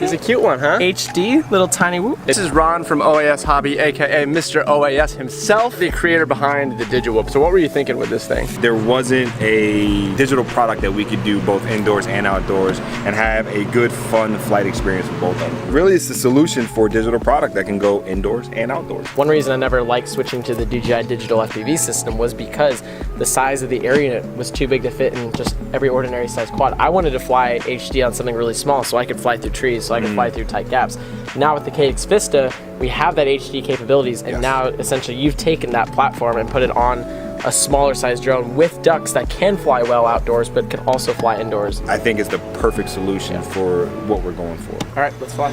He's a cute one, huh? HD, little tiny whoop. This is Ron from OAS Hobby, aka Mr. OAS himself, the creator behind the digiwhoop. So what were you thinking with this thing? There wasn't a digital product that we could do both indoors and outdoors and have a good, fun flight experience with both of them. Really, it's the solution for a digital product that can go indoors and outdoors. One reason I never liked switching to the DJI digital FPV system was because the size of the area was too big to fit in just every ordinary size quad. I wanted to fly HD on something really small so I could fly through trees, so I could fly through tight gaps. Now with the caddx Vista, we have that HD capabilities, and now essentially you've taken that platform and put it on a smaller size drone with ducks that can fly well outdoors but can also fly indoors. I think it's the perfect solution for what we're going for. All right, let's fly.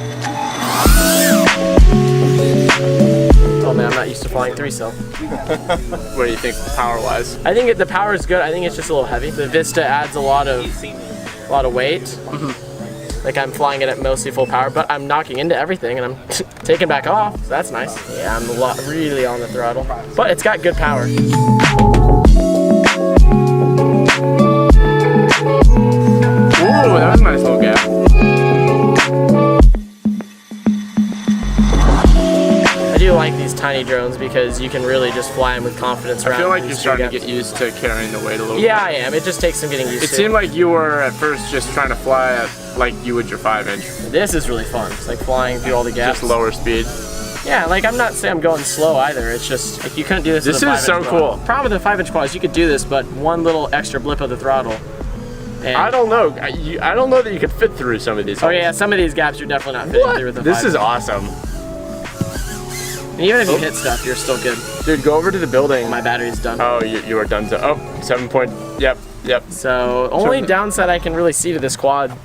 Oh man, I'm not used to flying 3-cell. What do you think power-wise? I think the power is good. I think it's just a little heavy. The Vista adds a lot of weight. Like I'm flying it at mostly full power, but I'm knocking into everything and I'm taking back off, so that's nice. Yeah, I'm really on the throttle, but it's got good power. Ooh, that was a nice little gap. I do like these tiny drones because you can really just fly them with confidence around. I feel like you're starting to get used to carrying the weight a little bit. Yeah, I am. It just takes some getting used to. It seemed like you were at first just trying to fly at like you would your 5-inch. This is really fun. It's like flying through all the gaps. Just lower speed. Yeah, like I'm not saying I'm going slow either. It's just like you couldn't do this. This is so cool. Problem with the 5-inch quad is you could do this, but one little extra blip of the throttle. And I don't know. I don't know that you could fit through some of these. Oh yeah, some of these gaps you're definitely not fitting through with the 5-inch. This is awesome. And even if you hit stuff, you're still good. Dude, go over to the building. My battery's done. Oh, you are done. Oh, 7 point. Yep. So only downside I can really see to this quad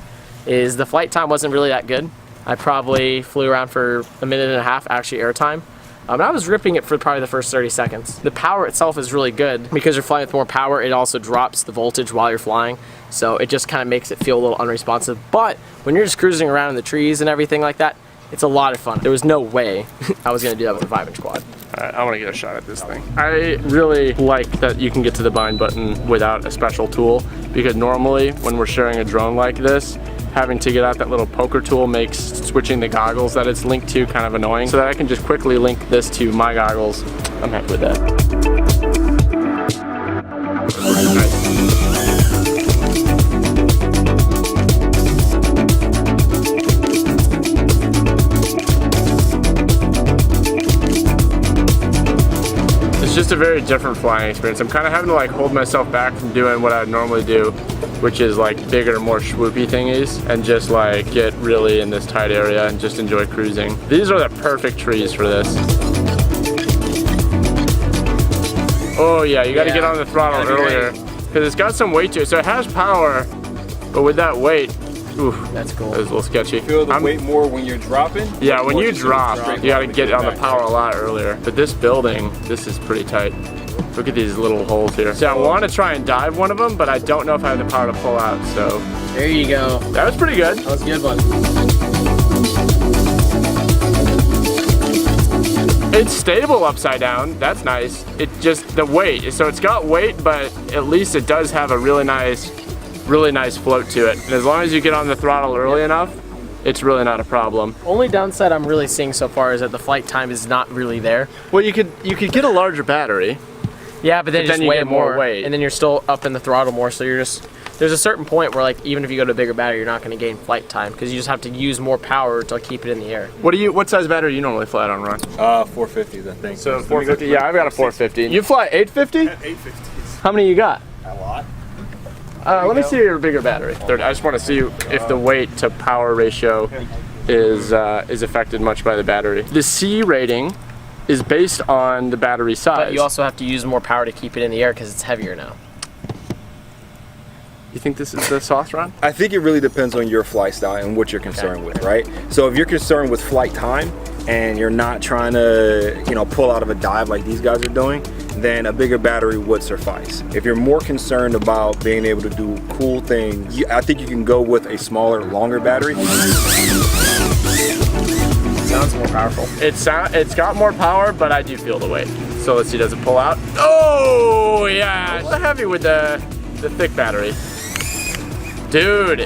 is the flight time wasn't really that good. I probably flew around for a minute and a half, actually airtime. And I was ripping it for probably the first 30 seconds. The power itself is really good. Because you're flying with more power, it also drops the voltage while you're flying. So it just kind of makes it feel a little unresponsive. But when you're just cruising around in the trees and everything like that, it's a lot of fun. There was no way I was gonna do that with a 5-inch quad. All right, I wanna get a shot at this thing. I really like that you can get to the bind button without a special tool, because normally when we're sharing a drone like this, having to get out that little poker tool makes switching the goggles that it's linked to kind of annoying. So that I can just quickly link this to my goggles. I'm happy with that. It's just a very different flying experience. I'm kind of having to like hold myself back from doing what I would normally do, which is like bigger, more swoopy thingies, and just like get really in this tight area and just enjoy cruising. These are the perfect trees for this. Oh yeah, you got to get on the throttle earlier because it's got some weight to it. So it has power, but with that weight, ooh, that's cool. That was a little sketchy. You feel the weight more when you're dropping? Yeah, when you drop, you got to get on the power a lot earlier. But this building, this is pretty tight. Look at these little holes here. So I want to try and dive one of them, but I don't know if I have the power to pull out, so. There you go. That was pretty good. That was a good one. It's stable upside down. That's nice. It just, the weight. So it's got weight, but at least it does have a really nice float to it. And as long as you get on the throttle early enough, it's really not a problem. Only downside I'm really seeing so far is that the flight time is not really there. Well, you could get a larger battery. Yeah, but then you get more weight. And then you're still up in the throttle more, so you're just, there's a certain point where like even if you go to a bigger battery, you're not gonna gain flight time because you just have to use more power to keep it in the air. What size battery do you normally fly on, Ron? 450s, I think. So 450, yeah, I've got a 450. You fly 850? Yeah, 850s. How many you got? A lot. Let me see your bigger battery. I just want to see if the weight to power ratio is affected much by the battery. The C rating is based on the battery size. But you also have to use more power to keep it in the air because it's heavier now. You think this is the sauce, Ron? I think it really depends on your flight style and what you're concerned with, right? So if you're concerned with flight time and you're not trying to, pull out of a dive like these guys are doing, then a bigger battery would suffice. If you're more concerned about being able to do cool things, I think you can go with a smaller, longer battery. Sounds more powerful. It's got more power, but I do feel the weight. So let's see, does it pull out? Oh yeah, it's heavy with the thick battery. Dude,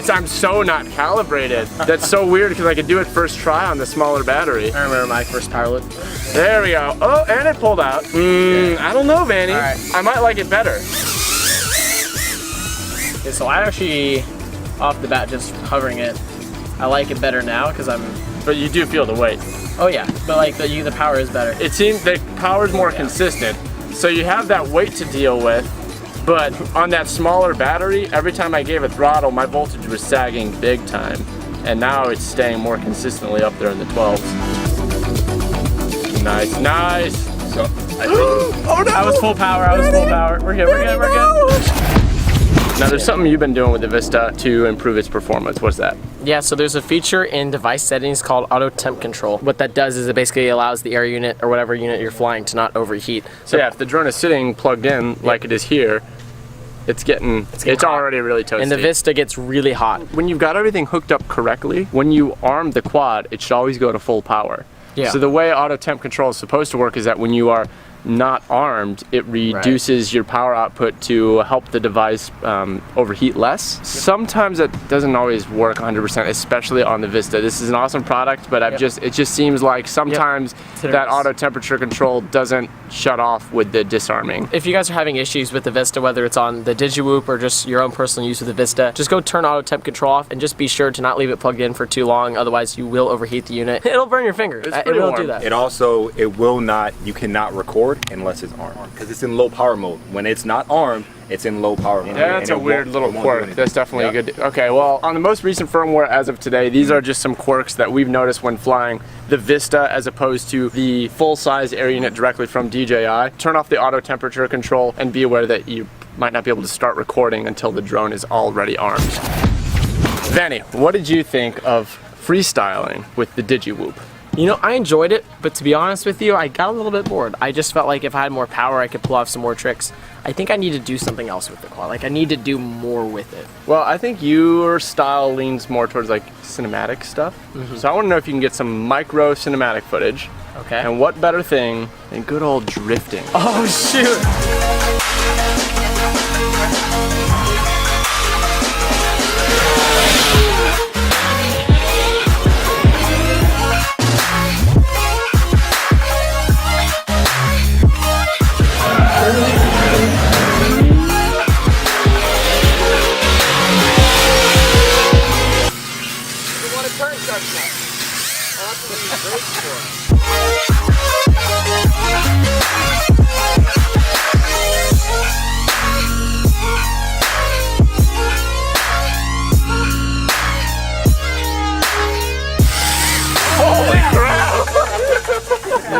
I'm so not calibrated. That's so weird because I could do it first try on the smaller battery. I remember my first power loop. There we go. Oh, and it pulled out. I don't know, Vanny. All right. I might like it better. Okay, so I actually, off the bat, just hovering it, I like it better now because I'm. But you do feel the weight. Oh yeah, but like the power is better. It seems the power's more consistent. So you have that weight to deal with, but on that smaller battery, every time I gave a throttle, my voltage was sagging big time. And now it's staying more consistently up there in the 12s. Nice, nice. So I think Oh no! I was full power, We're good, we're good, we're good. Now there's something you've been doing with the Vista to improve its performance. What's that? Yeah, so there's a feature in device settings called auto temp control. What that does is it basically allows the air unit or whatever unit you're flying to not overheat. So yeah, if the drone is sitting plugged in like it is here, it's already really toasty. And the Vista gets really hot. When you've got everything hooked up correctly, when you arm the quad, it should always go to full power. Yeah. So the way auto temp control is supposed to work is that when you are not armed, it reduces your power output to help the device overheat less. Sometimes it doesn't always work 100%, especially on the Vista. This is an awesome product, but it just seems like sometimes that auto temperature control doesn't shut off with the disarming. If you guys are having issues with the Vista, whether it's on the digiwhoop or just your own personal use of the Vista, just go turn auto temp control off and just be sure to not leave it plugged in for too long, otherwise you will overheat the unit. It'll burn your fingers. It will do that. you cannot record unless it's armed because it's in low power mode. When it's not armed, it's in low power mode. That's a weird little quirk. That's definitely a good. Okay, well, on the most recent firmware as of today, these are just some quirks that we've noticed when flying the Vista as opposed to the full-size air unit directly from DJI. Turn off the auto temperature control and be aware that you might not be able to start recording until the drone is already armed. Vanny, what did you think of freestyling with the digiwhoop? You know, I enjoyed it, but to be honest with you, I got a little bit bored. I just felt like if I had more power, I could pull off some more tricks. I think I need to do something else with the quad. Like, I need to do more with it. Well, I think your style leans more towards like cinematic stuff. So I want to know if you can get some micro cinematic footage. Okay. And what better thing than good old drifting? Oh, shoot.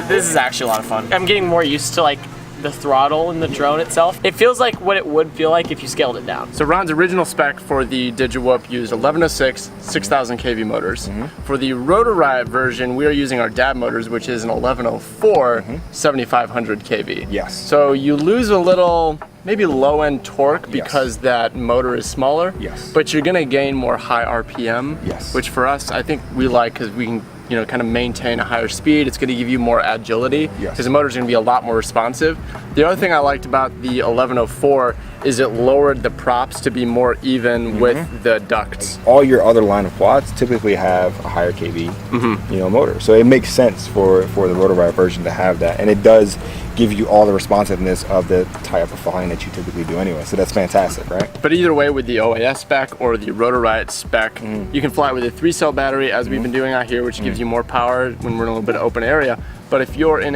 This is actually a lot of fun. I'm getting more used to like the throttle in the drone itself. It feels like what it would feel like if you scaled it down. So Ron's original spec for the digiwhoop used 1106 6,000 kV motors. For the Rotor Riot version, we are using our dab motors, which is an 1104 7500 kV. Yes. So you lose a little, maybe low-end torque because that motor is smaller. Yes. But you're gonna gain more high RPM. Yes. Which for us, I think we like because we can, you know, kind of maintain a higher speed. It's going to give you more agility because the motor's going to be a lot more responsive. The other thing I liked about the 1104 is it lowered the props to be more even with the ducts. All your other line of quads typically have a higher kV, motor, so it makes sense for the Rotor Riot version to have that, and it does give you all the responsiveness of the type of flying that you typically do anyway. So that's fantastic, right? But either way, with the OAS spec or the Rotor Riot spec, you can fly with a 3-cell battery as we've been doing out here, which gives you more power when we're in a little bit of open area. But if you're in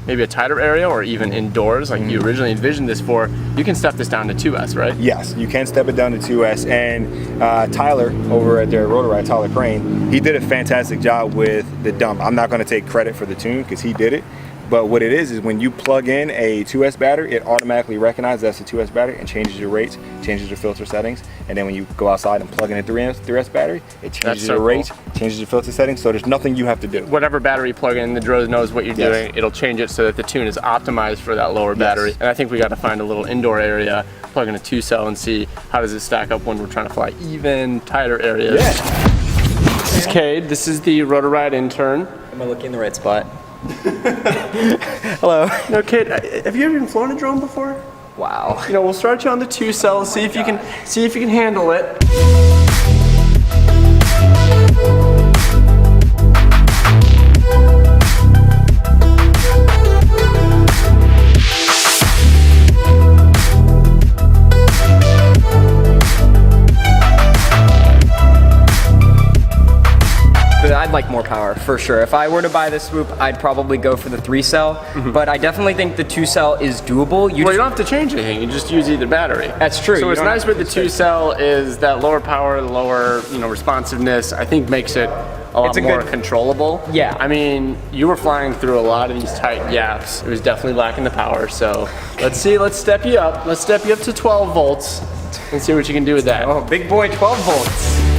maybe a tighter area or even indoors like you originally envisioned this for, you can step this down to 2S, right? Yes, you can step it down to 2S, and Tyler over at their Rotor Riot, Tyler Crane, he did a fantastic job with the dump. I'm not going to take credit for the tune because he did it. But what it is when you plug in a 2S battery, it automatically recognizes that's a 2S battery and changes your rates, changes your filter settings. And then when you go outside and plug in a 3S battery, it changes your rates, changes your filter settings. So there's nothing you have to do. Whatever battery you plug in, the drone knows what you're doing. It'll change it so that the tune is optimized for that lower battery. And I think we got to find a little indoor area, plug in a 2-cell and see how does it stack up when we're trying to fly even tighter areas. This is Cade. This is the Rotor Riot intern. Am I looking in the right spot? Hello. No, Cade, have you ever even flown a drone before? Wow. You know, we'll start you on the 2 cell, see if you can handle it. I'd like more power, for sure. If I were to buy this swoop, I'd probably go for the 3 cell, but I definitely think the 2 cell is doable. You don't have to change anything, you just use either battery. That's true. So what's nice with the 2 cell is that lower power, lower responsiveness, I think makes it a lot more controllable. Yeah. I mean, you were flying through a lot of these tight gaps. It was definitely lacking the power, so let's see, let's step you up. Let's step you up to 12 volts and see what you can do with that. Oh, big boy, 12 volts.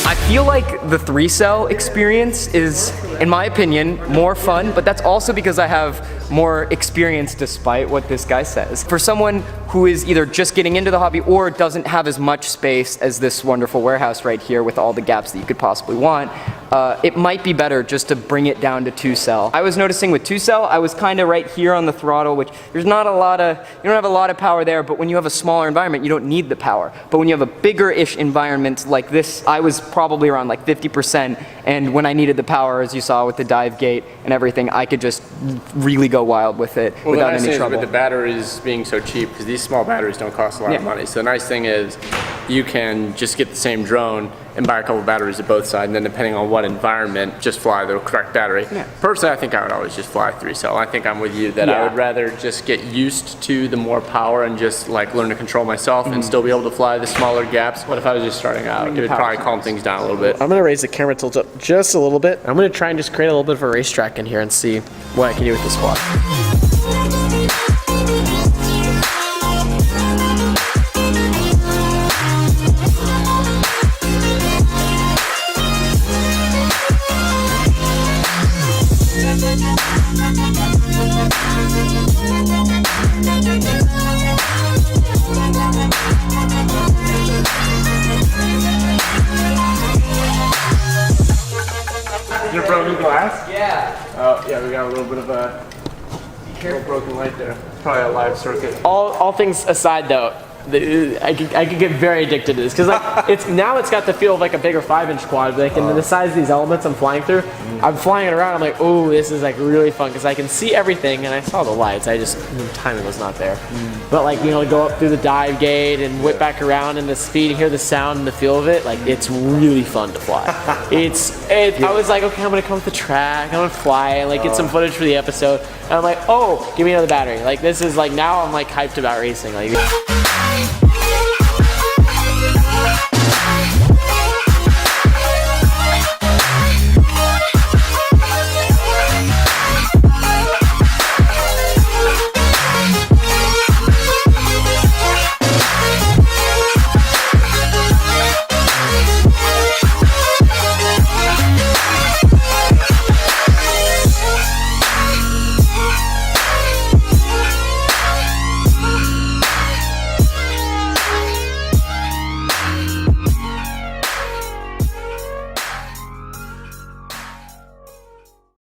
I feel like the 3 cell experience is, in my opinion, more fun, but that's also because I have more experience despite what this guy says. For someone who is either just getting into the hobby or doesn't have as much space as this wonderful warehouse right here with all the gaps that you could possibly want, it might be better just to bring it down to 2 cell. I was noticing with 2 cell, I was kind of right here on the throttle, which there's not a lot of, you don't have a lot of power there, but when you have a smaller environment, you don't need the power. But when you have a bigger-ish environment like this, I was probably around like 50%, and when I needed the power, as you saw with the dive gate and everything, I could just really go wild with it without any trouble. With the batteries being so cheap, because these small batteries don't cost a lot of money. So the nice thing is you can just get the same drone and buy a couple batteries at both sides, and then depending on what environment, just fly the correct battery. Yeah. Personally, I think I would always just fly 3 cell. I think I'm with you that I would rather just get used to the more power and just like learn to control myself and still be able to fly the smaller gaps. What if I was just starting out? It would probably calm things down a little bit. I'm gonna raise the camera tilt up just a little bit. I'm gonna try and just create a little bit of a racetrack in here and see what I can do with this squad. Your broken glass? Yeah. Oh, yeah, we got a little bit of a little broken light there. Probably a live circuit. All things aside though, I could get very addicted to this because like it's got the feel of like a bigger 5-inch quad. Like in the size of these elements I'm flying through, I'm flying it around. I'm like, oh, this is like really fun because I can see everything and I saw the lights. The timing was not there. But like go up through the dive gate and whip back around and the speed and hear the sound and the feel of it. Like it's really fun to fly. I was like, okay, I'm gonna come with the track. I'm gonna fly and like get some footage for the episode. And I'm like, oh, give me another battery. Like this is like now I'm like hyped about racing. Like.